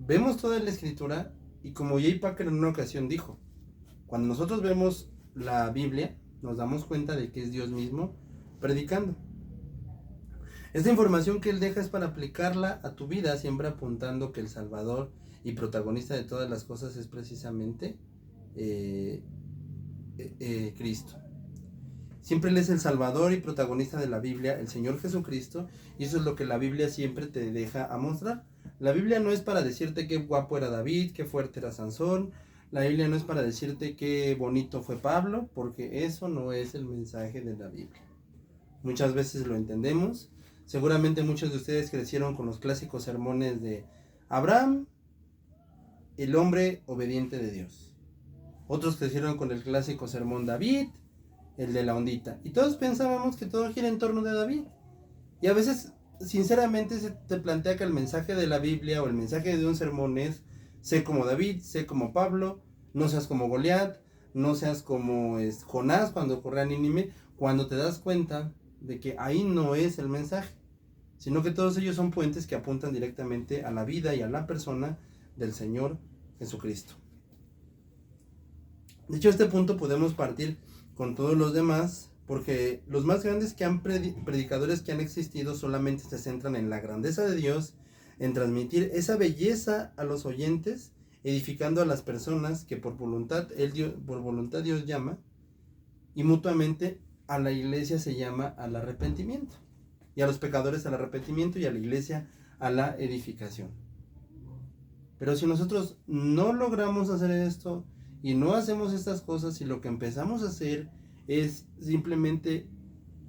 vemos toda la escritura y como J. Packer en una ocasión dijo, cuando nosotros vemos la Biblia, nos damos cuenta de que es Dios mismo predicando. Esta información que él deja es para aplicarla a tu vida, siempre apuntando que el Salvador y protagonista de todas las cosas es precisamente Cristo. Siempre Él es el Salvador y protagonista de la Biblia, el Señor Jesucristo, y eso es lo que la Biblia siempre te deja a mostrar. La Biblia no es para decirte qué guapo era David, qué fuerte era Sansón. La Biblia no es para decirte qué bonito fue Pablo, porque eso no es el mensaje de la Biblia. Muchas veces lo entendemos. Seguramente muchos de ustedes crecieron con los clásicos sermones de Abraham, el hombre obediente de Dios. Otros crecieron con el clásico sermón David, el de la ondita. Y todos pensábamos que todo gira en torno de David. Y a veces, sinceramente, se te plantea que el mensaje de la Biblia o el mensaje de un sermón es: sé como David, sé como Pablo, no seas como Goliat, no seas como Jonás cuando corría a Nínive, cuando te das cuenta de que ahí no es el mensaje, sino que todos ellos son puentes que apuntan directamente a la vida y a la persona del Señor Jesucristo. De hecho, a este punto podemos partir con todos los demás, porque los más grandes predicadores que han existido solamente se centran en la grandeza de Dios, en transmitir esa belleza a los oyentes, edificando a las personas que por voluntad Dios llama, y mutuamente a la iglesia se llama al arrepentimiento, y a los pecadores al arrepentimiento, y a la iglesia a la edificación. Pero si nosotros no logramos hacer esto y no hacemos estas cosas, y lo que empezamos a hacer es simplemente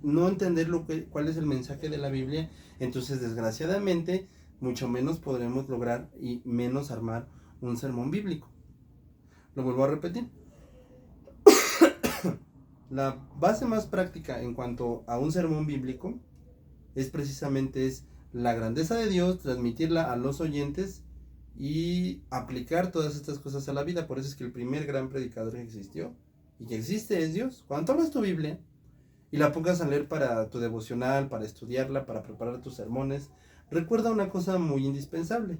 no entender cuál es el mensaje de la Biblia, entonces desgraciadamente mucho menos podremos lograr y menos armar un sermón bíblico. Lo vuelvo a repetir. La base más práctica en cuanto a un sermón bíblico es precisamente la grandeza de Dios, transmitirla a los oyentes y aplicar todas estas cosas a la vida. Por eso es que el primer gran predicador que existió y que existe es Dios. Cuando tomas tu Biblia y la pongas a leer para tu devocional, para estudiarla, para preparar tus sermones, recuerda una cosa muy indispensable: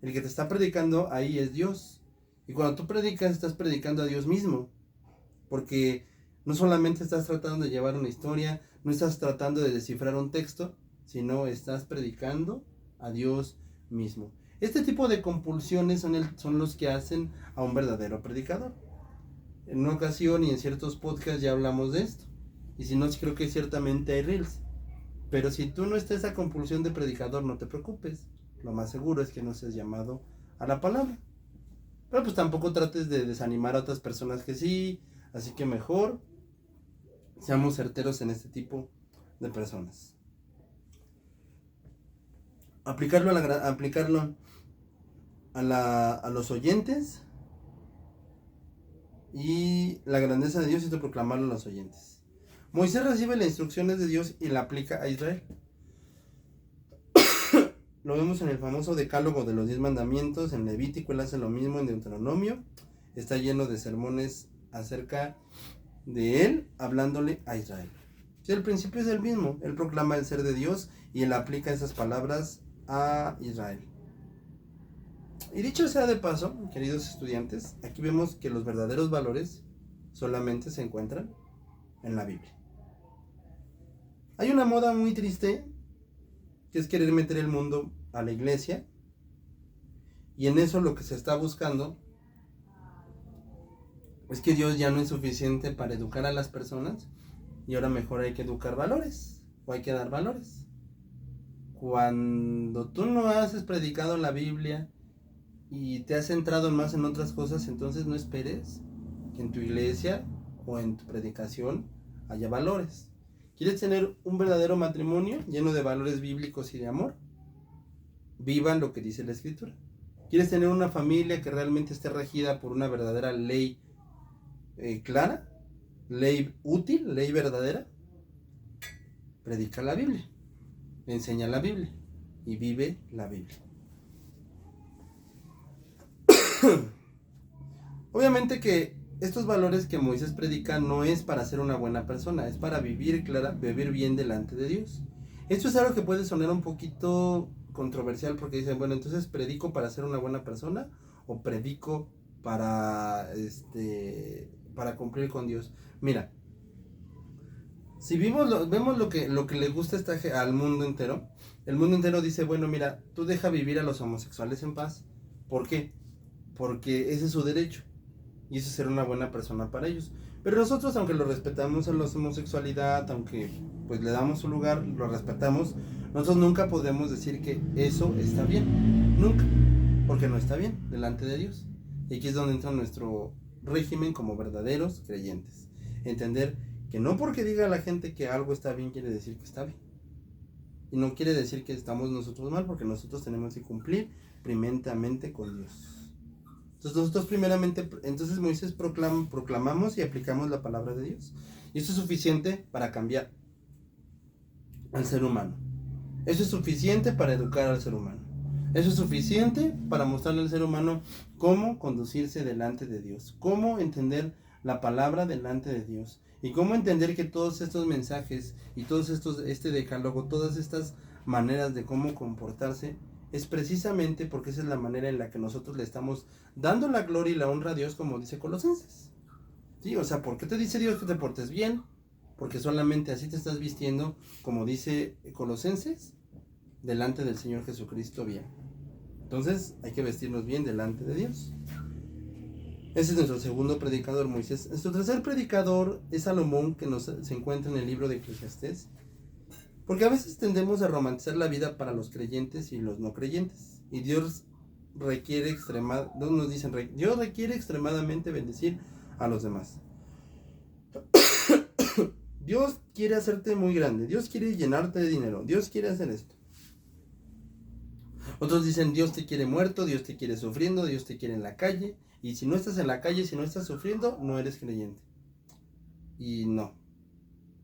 el que te está predicando ahí es Dios. Y cuando tú predicas, estás predicando a Dios mismo, porque no solamente estás tratando de llevar una historia, no estás tratando de descifrar un texto, sino estás predicando a Dios mismo. Este tipo de compulsiones son los que hacen a un verdadero predicador. En una ocasión y en ciertos podcasts ya hablamos de esto. Y si no, creo que ciertamente hay reels. Pero si tú no estás esa compulsión de predicador, no te preocupes. Lo más seguro es que no seas llamado a la palabra. Pero pues tampoco trates de desanimar a otras personas que sí. Así que mejor seamos certeros en este tipo de personas. Aplicarlo a los oyentes, y la grandeza de Dios es de proclamarlo a los oyentes. Moisés recibe las instrucciones de Dios y la aplica a Israel. Lo vemos en el famoso decálogo de los 10 mandamientos, en Levítico. Él hace lo mismo en Deuteronomio. Está lleno de sermones acerca de él, hablándole a Israel. Sí, el principio es el mismo. Él proclama el ser de Dios y él aplica esas palabras a Israel. Y dicho sea de paso, queridos estudiantes, aquí vemos que los verdaderos valores solamente se encuentran en la Biblia. Hay una moda muy triste que es querer meter el mundo a la iglesia, y en eso lo que se está buscando es que Dios ya no es suficiente para educar a las personas y ahora mejor hay que educar valores, o hay que dar valores. Cuando tú no has predicado la Biblia y te has centrado más en otras cosas, entonces no esperes que en tu iglesia o en tu predicación haya valores. ¿Quieres tener un verdadero matrimonio lleno de valores bíblicos y de amor? Vivan lo que dice la Escritura. ¿Quieres tener una familia que realmente esté regida por una verdadera ley clara, ley útil, ley verdadera? Predica la Biblia, enseña la Biblia y vive la Biblia. Obviamente que estos valores que Moisés predica no es para ser una buena persona, es para vivir bien delante de Dios. Esto es algo que puede sonar un poquito controversial porque dicen, bueno, entonces ¿predico para ser una buena persona o predico para para cumplir con Dios? Mira, si vemos lo que le gusta al mundo entero, el mundo entero dice, bueno, mira, tú deja vivir a los homosexuales en paz. ¿Por qué? Porque ese es su derecho y eso es ser una buena persona para ellos. Pero nosotros, aunque lo respetamos en la homosexualidad, aunque pues le damos su lugar, lo respetamos, nosotros nunca podemos decir que eso está bien. Nunca. Porque no está bien delante de Dios. Y aquí es donde entra nuestro régimen como verdaderos creyentes. Entender que no porque diga la gente que algo está bien quiere decir que está bien. Y no quiere decir que estamos nosotros mal, porque nosotros tenemos que cumplir primeramente con Dios. Entonces nosotros primeramente, entonces Moisés proclamamos y aplicamos la palabra de Dios. Y eso es suficiente para cambiar al ser humano. Eso es suficiente para educar al ser humano. Eso es suficiente para mostrarle al ser humano cómo conducirse delante de Dios, cómo entender la palabra delante de Dios y cómo entender que todos estos mensajes y todos este decálogo, todas estas maneras de cómo comportarse es precisamente porque esa es la manera en la que nosotros le estamos dando la gloria y la honra a Dios, como dice Colosenses. Sí, o sea, ¿por qué te dice Dios que te portes bien? Porque solamente así te estás vistiendo, como dice Colosenses, delante del Señor Jesucristo bien. Entonces hay que vestirnos bien delante de Dios. Ese es nuestro segundo predicador, Moisés. Nuestro tercer predicador es Salomón, que se encuentra en el libro de Eclesiastés. Porque a veces tendemos a romantizar la vida para los creyentes y los no creyentes. Y Dios requiere extremadamente bendecir a los demás. Dios quiere hacerte muy grande. Dios quiere llenarte de dinero. Dios quiere hacer esto. Otros dicen, Dios te quiere muerto, Dios te quiere sufriendo, Dios te quiere en la calle. Y si no estás en la calle, si no estás sufriendo, no eres creyente. Y no.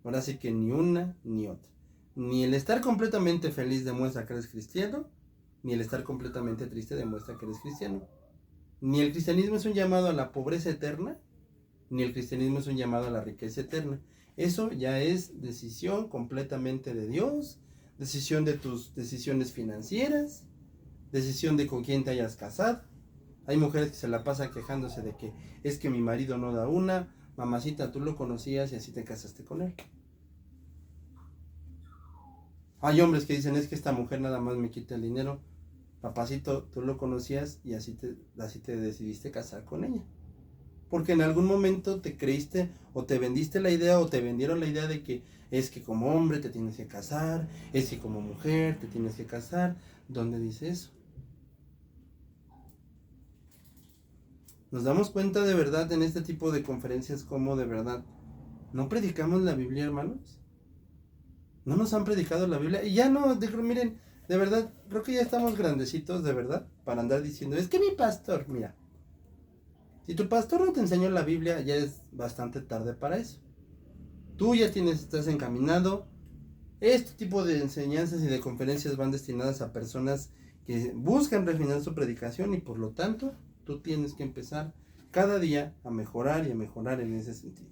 Ahora sí que ni una ni otra. Ni el estar completamente feliz demuestra que eres cristiano, ni el estar completamente triste demuestra que eres cristiano. Ni el cristianismo es un llamado a la pobreza eterna, ni el cristianismo es un llamado a la riqueza eterna. Eso ya es decisión completamente de Dios, decisión de tus decisiones financieras, decisión de con quién te hayas casado. Hay mujeres que se la pasan quejándose de que es que mi marido no da una, mamacita, tú lo conocías y así te casaste con él. Hay hombres que dicen, es que esta mujer nada más me quita el dinero. Papacito, tú lo conocías y así te decidiste casar con ella. Porque en algún momento te creíste o te vendiste la idea o te vendieron la idea de que es que como hombre te tienes que casar, es que como mujer te tienes que casar. ¿Dónde dice eso? Nos damos cuenta de verdad en este tipo de conferencias como de verdad no predicamos la Biblia, hermanos. No nos han predicado la Biblia y ya no, miren, de verdad, creo que ya estamos grandecitos de verdad para andar diciendo, es que mi pastor, mira, si tu pastor no te enseñó la Biblia, ya es bastante tarde para eso. Tú ya estás encaminado. Este tipo de enseñanzas y de conferencias van destinadas a personas que buscan refinar su predicación y por lo tanto, tú tienes que empezar cada día a mejorar y a mejorar en ese sentido.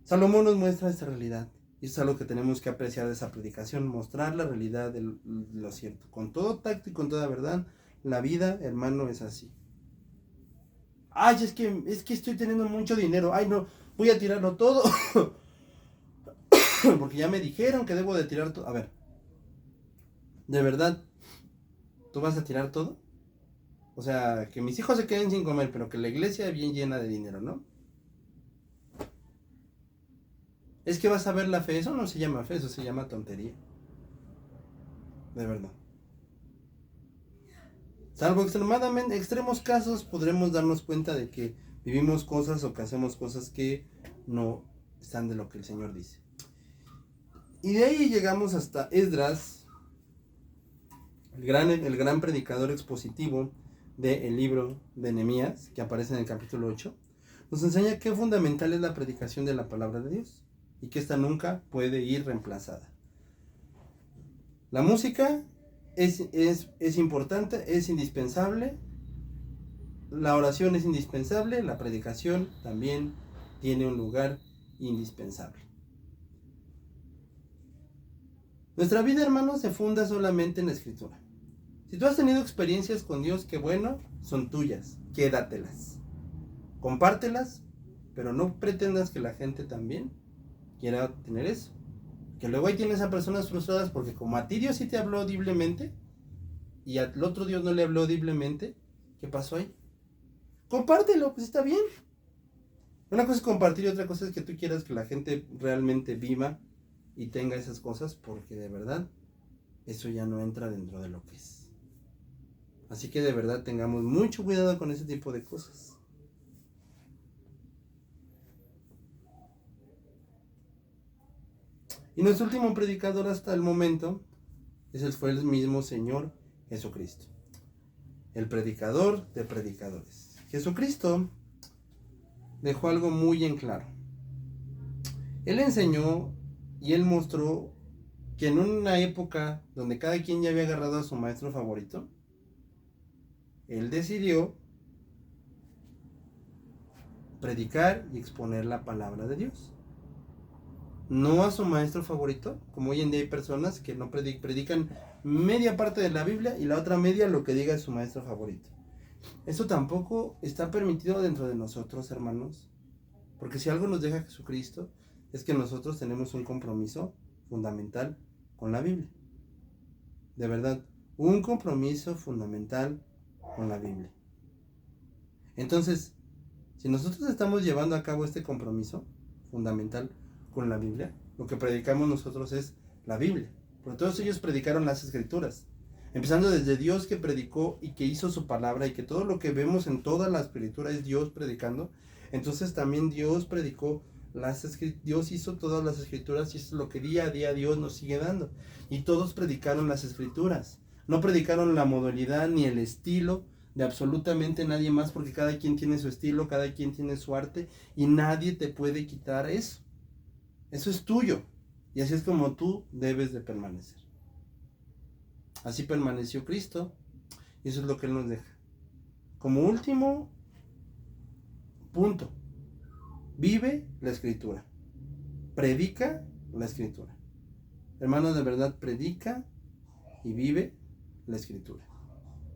Salomón nos muestra esta realidad. Y es algo que tenemos que apreciar de esa predicación, mostrar la realidad de lo cierto. Con todo tacto y con toda verdad, la vida, hermano, es así. Ay, es que estoy teniendo mucho dinero. Ay, no, voy a tirarlo todo. Porque ya me dijeron que debo de tirar todo. A ver, ¿de verdad tú vas a tirar todo? O sea, que mis hijos se queden sin comer, pero que la iglesia bien llena de dinero, ¿no? Es que vas a ver la fe, eso no se llama fe, eso se llama tontería. De verdad. Salvo extremos casos, podremos darnos cuenta de que vivimos cosas o que hacemos cosas que no están de lo que el Señor dice. Y de ahí llegamos hasta Esdras, el gran predicador expositivo del libro de Nehemías, que aparece en el capítulo 8. Nos enseña qué fundamental es la predicación de la palabra de Dios y que esta nunca puede ir reemplazada. La música es importante, es indispensable, la oración es indispensable, la predicación también tiene un lugar indispensable. Nuestra vida, hermanos, se funda solamente en la Escritura. Si tú has tenido experiencias con Dios, qué bueno, son tuyas, quédatelas. Compártelas, pero no pretendas que la gente también quiera tener eso. Que luego ahí tienes a personas frustradas porque como a ti Dios sí te habló audiblemente y al otro Dios no le habló audiblemente, ¿qué pasó ahí? Compártelo, pues está bien. Una cosa es compartir y otra cosa es que tú quieras que la gente realmente viva y tenga esas cosas, porque de verdad eso ya no entra dentro de lo que es. Así que de verdad tengamos mucho cuidado con ese tipo de cosas. Y nuestro último predicador hasta el momento fue el mismo Señor Jesucristo. El predicador de predicadores. Jesucristo dejó algo muy en claro. Él enseñó y él mostró que en una época donde cada quien ya había agarrado a su maestro favorito, él decidió predicar y exponer la palabra de Dios. No a su maestro favorito, como hoy en día hay personas que no predican media parte de la Biblia y la otra media lo que diga su maestro favorito. Eso tampoco está permitido dentro de nosotros, hermanos, porque si algo nos deja Jesucristo es que nosotros tenemos un compromiso fundamental con la Biblia. De verdad, un compromiso fundamental con la Biblia. Entonces, si nosotros estamos llevando a cabo este compromiso fundamental con la Biblia, lo que predicamos nosotros es la Biblia. Porque todos ellos predicaron las Escrituras. Empezando desde Dios que predicó y que hizo su palabra y que todo lo que vemos en toda la Escritura es Dios predicando. Entonces también Dios predicó Dios hizo todas las Escrituras y eso es lo que día a día Dios nos sigue dando. Y todos predicaron las Escrituras. No predicaron la modalidad ni el estilo de absolutamente nadie más, porque cada quien tiene su estilo, cada quien tiene su arte y nadie te puede quitar eso. Eso es tuyo y así es como tú debes de permanecer. Así permaneció Cristo y eso es lo que Él nos deja. Como último punto, vive la Escritura, predica la Escritura. Hermanos, de verdad, predica y vive la Escritura.